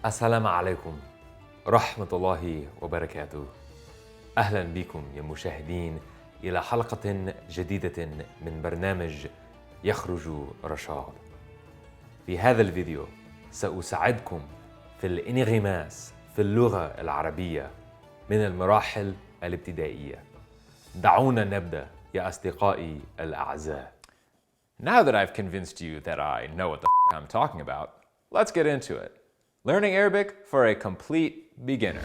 السلام عليكم ورحمة الله وبركاته. أهلا بكم يا مشاهدين إلى حلقة جديدة من برنامج يخرج رشاد. في هذا الفيديو سأساعدكم في الانغماس في اللغة العربية من المراحل الابتدائية. دعونا نبدأ يا أصدقائي الأعزاء. Now that I've convinced you that I know what the I'm talking about, let's get into it. Learning Arabic for a complete beginner.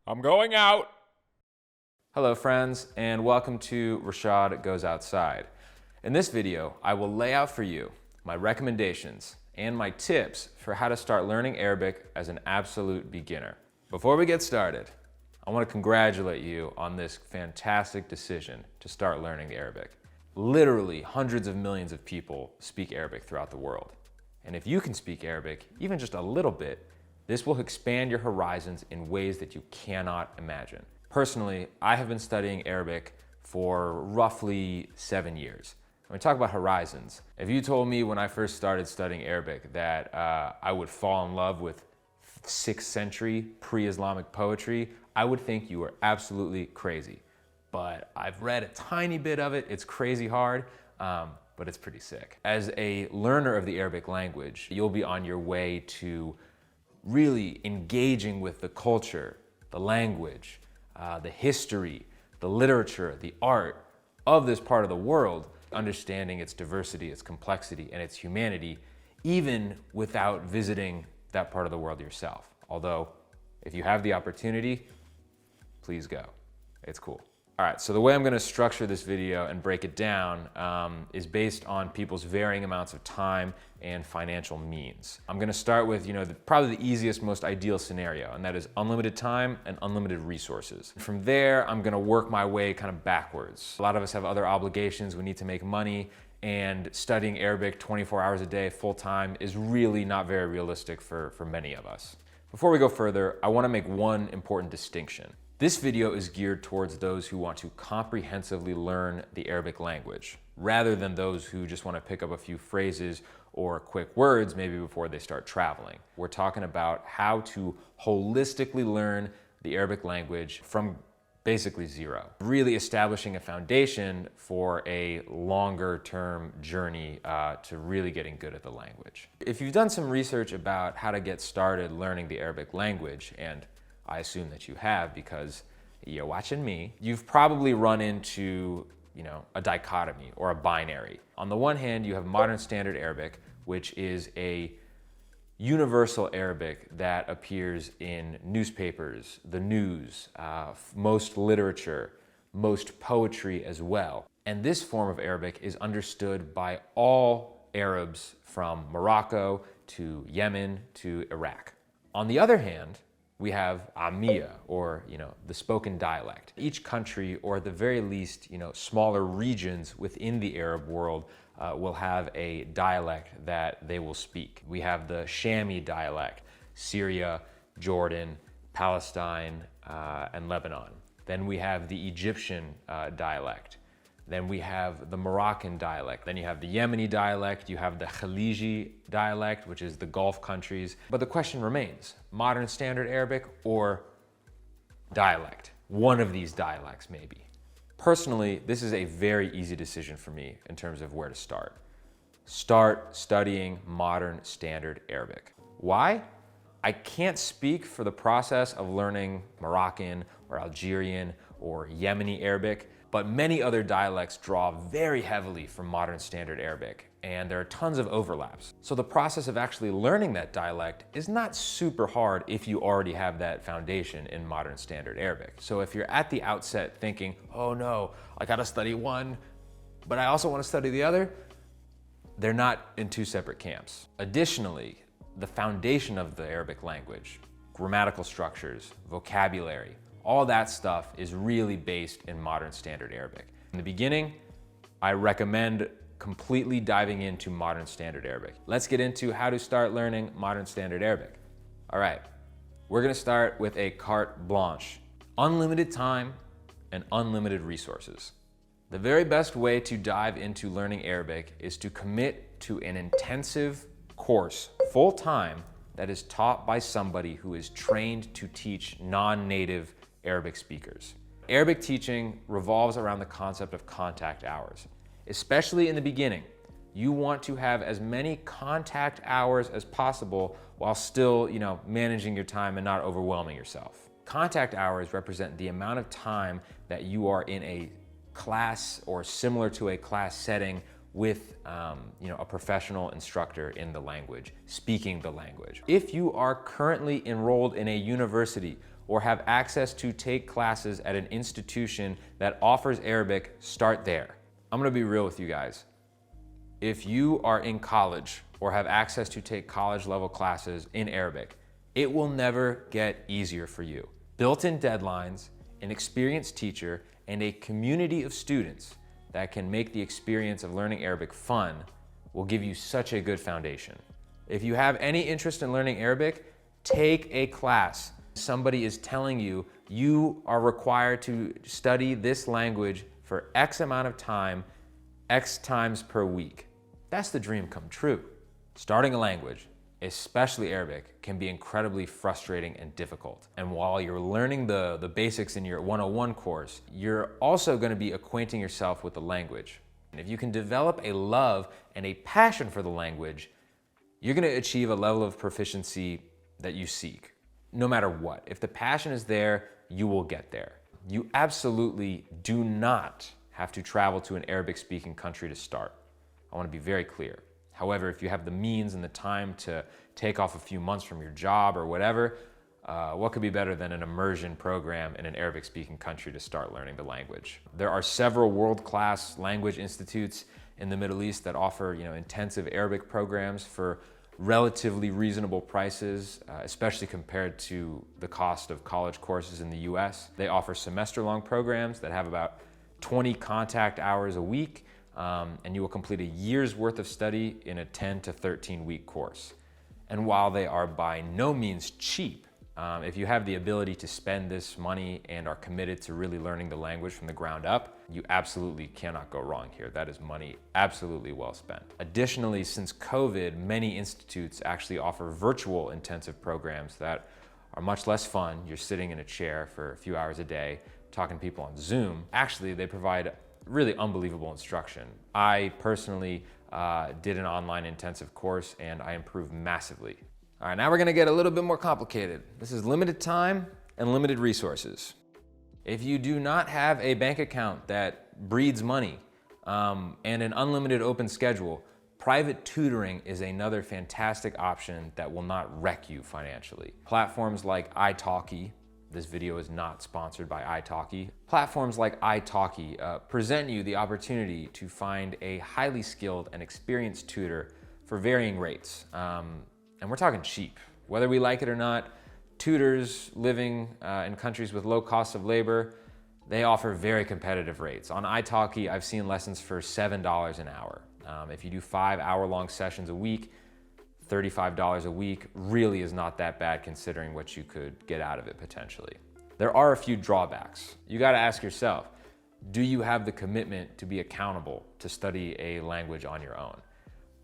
I'm going out. Hello friends, and welcome to Rashad Goes Outside. In this video, I will lay out for you my recommendations and my tips for how to start learning Arabic as an absolute beginner. Before we get started, I want to congratulate you on this fantastic decision to start learning Arabic. Literally hundreds of millions of people speak Arabic throughout the world. And if you can speak Arabic, even just a little bit, this will expand your horizons in ways that you cannot imagine. Personally, I have been studying Arabic for roughly 7 years. When we talk about horizons, if you told me when I first started studying Arabic that I would fall in love with 6th century pre-Islamic poetry, I would think you were absolutely crazy. But I've read a tiny bit of it. It's crazy hard, but it's pretty sick. As a learner of the Arabic language, you'll be on your way to really engaging with the culture, the language, the history, the literature, the art of this part of the world, understanding its diversity, its complexity, and its humanity, even without visiting that part of the world yourself. Although, if you have the opportunity, please go. It's cool. All right, so the way I'm gonna structure this video and break it down is based on people's varying amounts of time and financial means. I'm gonna start with, probably the easiest, most ideal scenario, and that is unlimited time and unlimited resources. From there, I'm gonna work my way kind of backwards. A lot of us have other obligations, we need to make money, and studying Arabic 24 hours a day full time is really not very realistic for many of us. Before we go further, I wanna make one important distinction. This video is geared towards those who want to comprehensively learn the Arabic language, rather than those who just want to pick up a few phrases or quick words maybe before they start traveling. We're talking about how to holistically learn the Arabic language from basically zero, really establishing a foundation for a longer term journey to really getting good at the language. If you've done some research about how to get started learning the Arabic language, and I assume that you have because you're watching me, you've probably run into, a dichotomy or a binary. On the one hand, you have Modern Standard Arabic, which is a universal Arabic that appears in newspapers, the news, most literature, most poetry as well. And this form of Arabic is understood by all Arabs from Morocco to Yemen to Iraq. On the other hand, we have Amiya, or the spoken dialect. Each country, or at the very least, smaller regions within the Arab world will have a dialect that they will speak. We have the Shami dialect, Syria, Jordan, Palestine, and Lebanon. Then we have the Egyptian dialect. Then we have the Moroccan dialect. Then you have the Yemeni dialect. You have the Khaliji dialect, which is the Gulf countries. But the question remains, Modern Standard Arabic or dialect? One of these dialects, maybe. Personally, this is a very easy decision for me in terms of where to start. Start studying Modern Standard Arabic. Why? I can't speak for the process of learning Moroccan or Algerian or Yemeni Arabic, but many other dialects draw very heavily from Modern Standard Arabic, and there are tons of overlaps. So the process of actually learning that dialect is not super hard if you already have that foundation in Modern Standard Arabic. So if you're at the outset thinking, oh no, I gotta study one, but I also wanna study the other, they're not in two separate camps. Additionally, the foundation of the Arabic language, grammatical structures, vocabulary, all that stuff is really based in Modern Standard Arabic. In the beginning, I recommend completely diving into Modern Standard Arabic. Let's get into how to start learning Modern Standard Arabic. All right, we're gonna start with a carte blanche. Unlimited time and unlimited resources. The very best way to dive into learning Arabic is to commit to an intensive course full-time that is taught by somebody who is trained to teach non-native Arabic speakers. Arabic teaching revolves around the concept of contact hours. Especially in the beginning, you want to have as many contact hours as possible while still, managing your time and not overwhelming yourself. Contact hours represent the amount of time that you are in a class or similar to a class setting with a professional instructor in the language, speaking the language. If you are currently enrolled in a university or have access to take classes at an institution that offers Arabic, start there. I'm gonna be real with you guys. If you are in college or have access to take college level classes in Arabic, it will never get easier for you. Built-in deadlines, an experienced teacher, and a community of students that can make the experience of learning Arabic fun will give you such a good foundation. If you have any interest in learning Arabic, take a class. Somebody is telling you, you are required to study this language for X amount of time, X times per week. That's the dream come true. Starting a language, especially Arabic, can be incredibly frustrating and difficult. And while you're learning the basics in your 101 course, you're also gonna be acquainting yourself with the language. And if you can develop a love and a passion for the language, you're gonna achieve a level of proficiency that you seek, no matter what. If the passion is there, you will get there. You absolutely do not have to travel to an Arabic-speaking country to start. I wanna be very clear. However, if you have the means and the time to take off a few months from your job or whatever, what could be better than an immersion program in an Arabic-speaking country to start learning the language? There are several world-class language institutes in the Middle East that offer intensive Arabic programs for relatively reasonable prices, especially compared to the cost of college courses in the US. They offer semester-long programs that have about 20 contact hours a week, and you will complete a year's worth of study in a 10 to 13 week course. And while they are by no means cheap, if you have the ability to spend this money and are committed to really learning the language from the ground up, you absolutely cannot go wrong here. That is money absolutely well spent. Additionally, since COVID, many institutes actually offer virtual intensive programs that are much less fun. You're sitting in a chair for a few hours a day, talking to people on Zoom. Actually, they provide really unbelievable instruction. I personally did an online intensive course and I improved massively. All right, now we're gonna get a little bit more complicated. This is limited time and limited resources. If you do not have a bank account that breeds money and an unlimited open schedule, private tutoring is another fantastic option that will not wreck you financially. Platforms like italki, this video is not sponsored by italki. Platforms like italki present you the opportunity to find a highly skilled and experienced tutor for varying rates. And we're talking cheap. Whether we like it or not, tutors living in countries with low cost of labor, they offer very competitive rates. On italki, I've seen lessons for $7 an hour. If you do 5 hour-long sessions a week, $35 a week really is not that bad considering what you could get out of it potentially. There are a few drawbacks. You gotta ask yourself, do you have the commitment to be accountable to study a language on your own?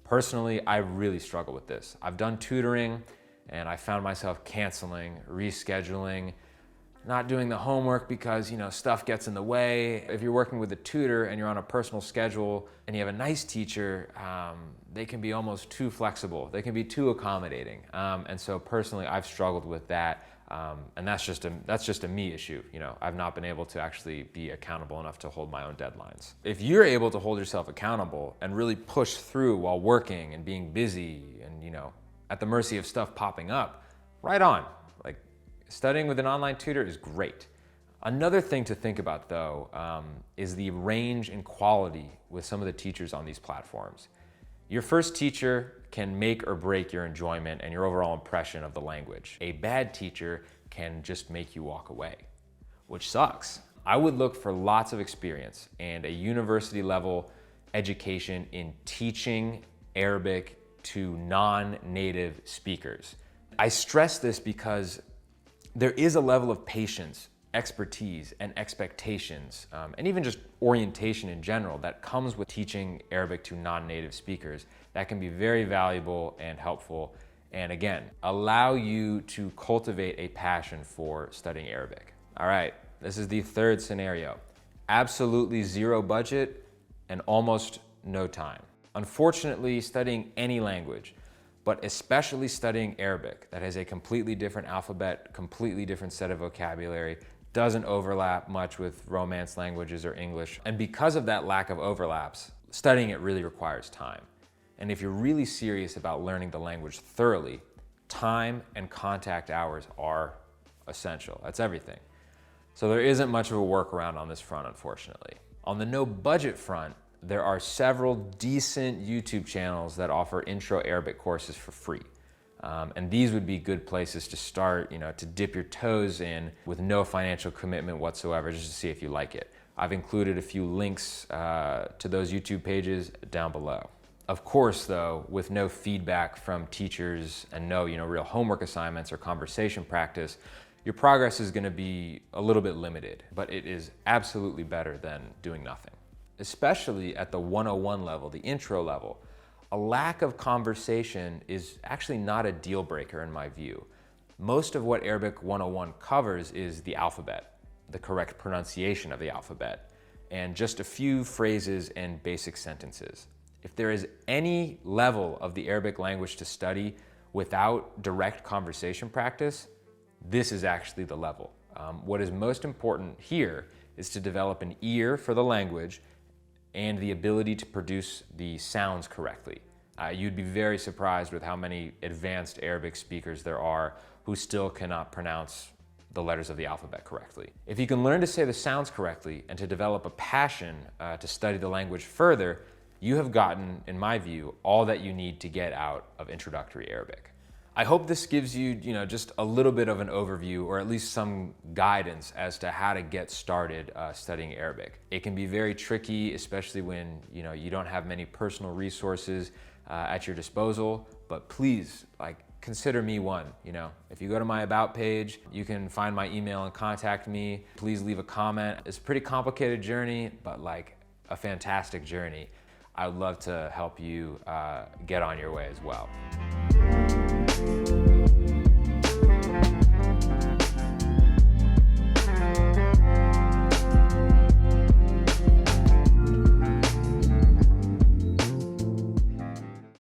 Personally, I really struggle with this. I've done tutoring and I found myself canceling, rescheduling, not doing the homework because stuff gets in the way. If you're working with a tutor and you're on a personal schedule and you have a nice teacher, they can be almost too flexible. They can be too accommodating. And so personally, I've struggled with that. And that's just a me issue. I've not been able to actually be accountable enough to hold my own deadlines. If you're able to hold yourself accountable and really push through while working and being busy and at the mercy of stuff popping up, right on. Like studying with an online tutor is great. Another thing to think about though is the range and quality with some of the teachers on these platforms. Your first teacher can make or break your enjoyment and your overall impression of the language. A bad teacher can just make you walk away, which sucks. I would look for lots of experience and a university level education in teaching Arabic to non-native speakers. I stress this because there is a level of patience, expertise, and expectations, and even just orientation in general that comes with teaching Arabic to non-native speakers that can be very valuable and helpful, and again, allow you to cultivate a passion for studying Arabic. All right, this is the third scenario. Absolutely zero budget and almost no time. Unfortunately, studying any language, but especially studying Arabic that has a completely different alphabet, completely different set of vocabulary, doesn't overlap much with Romance languages or English. And because of that lack of overlaps, studying it really requires time. And if you're really serious about learning the language thoroughly, time and contact hours are essential. That's everything. So there isn't much of a workaround on this front, unfortunately. On the no budget front, there are several decent YouTube channels that offer intro Arabic courses for free. And these would be good places to start, to dip your toes in with no financial commitment whatsoever, just to see if you like it. I've included a few links to those YouTube pages down below. Of course, though, with no feedback from teachers and no, real homework assignments or conversation practice, your progress is going to be a little bit limited, but it is absolutely better than doing nothing. Especially at the 101 level, the intro level, a lack of conversation is actually not a deal breaker in my view. Most of what Arabic 101 covers is the alphabet, the correct pronunciation of the alphabet, and just a few phrases and basic sentences. If there is any level of the Arabic language to study without direct conversation practice, this is actually the level. What is most important here is to develop an ear for the language and the ability to produce the sounds correctly. You'd be very surprised with how many advanced Arabic speakers there are who still cannot pronounce the letters of the alphabet correctly. If you can learn to say the sounds correctly and to develop a passion to study the language further, you have gotten, in my view, all that you need to get out of introductory Arabic. I hope this gives you, just a little bit of an overview or at least some guidance as to how to get started studying Arabic. It can be very tricky, especially when, you don't have many personal resources at your disposal, but please, consider me one. If you go to my About page, you can find my email and contact me. Please leave a comment. It's a pretty complicated journey, but a fantastic journey. I would love to help you get on your way as well.